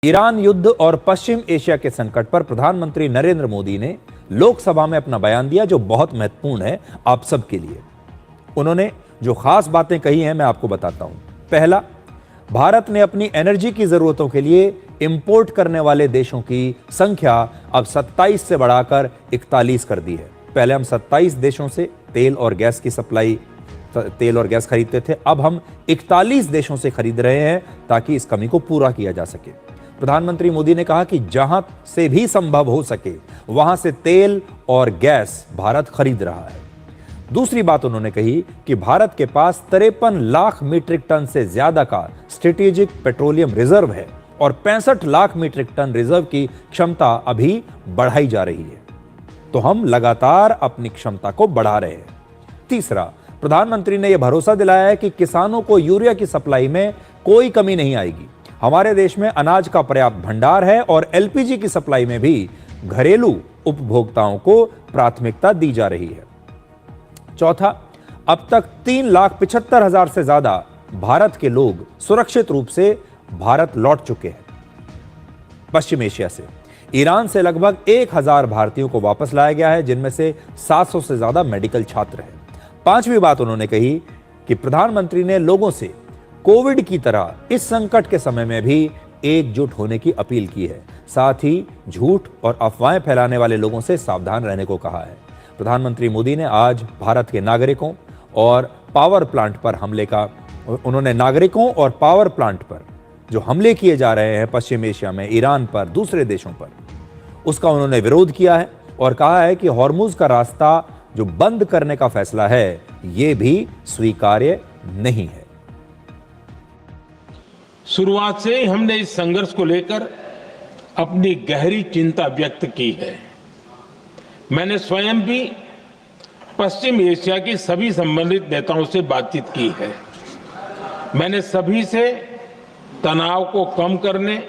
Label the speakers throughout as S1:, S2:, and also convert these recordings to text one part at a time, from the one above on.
S1: Iran युद्ध और पश्चिम Asia के संकट पर प्रधानमंत्री नरेंद्र मोदी ने लोकसभा में अपना बयान दिया, जो बहुत महत्वपूर्ण है आप सबके लिए। उन्होंने जो खास बातें कही हैं मैं आपको बताता हूं। पहला, भारत ने अपनी एनर्जी की जरूरतों के लिए इंपोर्ट करने वाले देशों की संख्या अब 27 से बढ़ाकर 41 कर दी है। पहले हम 27 देशों से तेल और गैस खरीदते थे, अब हम 41 देशों से खरीद रहे हैं ताकि इस कमी को पूरा किया जा सके। प्रधानमंत्री मोदी ने कहा कि जहां से भी संभव हो सके वहां से तेल और गैस भारत खरीद रहा है। दूसरी बात उन्होंने कही कि भारत के पास 53 लाख मीट्रिक टन से ज्यादा का स्ट्रेटेजिक पेट्रोलियम रिजर्व है और 65 लाख मीट्रिक टन रिजर्व की क्षमता अभी बढ़ाई जा रही है। तो हम लगातार अपनी क्षमता को बढ़ा रहे हैं। तीसरा, प्रधानमंत्री ने यह भरोसा दिलाया है कि किसानों को यूरिया की सप्लाई में कोई कमी नहीं आएगी। हमारे देश में अनाज का पर्याप्त भंडार है और एलपीजी की सप्लाई में भी घरेलू उपभोक्ताओं को प्राथमिकता दी जा रही है। चौथा, अब तक 3,75,000 से ज्यादा भारत के लोग सुरक्षित रूप से भारत लौट चुके हैं। पश्चिम एशिया से ईरान से लगभग 1,000 भारतीयों को वापस लाया गया है, जिनमें से 700 से ज्यादा मेडिकल छात्र हैं। पांचवी बात उन्होंने कही कि प्रधानमंत्री ने लोगों से कोविड की तरह इस संकट के समय में भी एकजुट होने की अपील की है। साथ ही झूठ और अफवाहें फैलाने वाले लोगों से सावधान रहने को कहा है। प्रधानमंत्री मोदी ने आज भारत के नागरिकों और पावर प्लांट पर नागरिकों और पावर प्लांट पर जो हमले किए जा रहे हैं पश्चिम एशिया में, ईरान पर, दूसरे देशों पर, उसका उन्होंने विरोध किया है और कहा है कि हॉर्मुज का रास्ता जो बंद करने का फैसला है यह भी स्वीकार्य नहीं है।
S2: शुरुआत से ही हमने इस संघर्ष को लेकर अपनी गहरी चिंता व्यक्त की है। मैंने स्वयं भी पश्चिम एशिया की सभी संबंधित नेताओं से बातचीत की है। मैंने सभी से तनाव को कम करने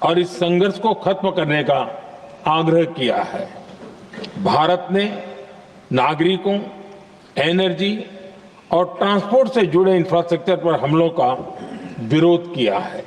S2: और इस संघर्ष को खत्म करने का आग्रह किया है। भारत ने नागरिकों, एनर्जी और ट्रांसपोर्ट से जुड़े इंफ्रास्ट्रक्चर पर हमलों का विरोध किया है।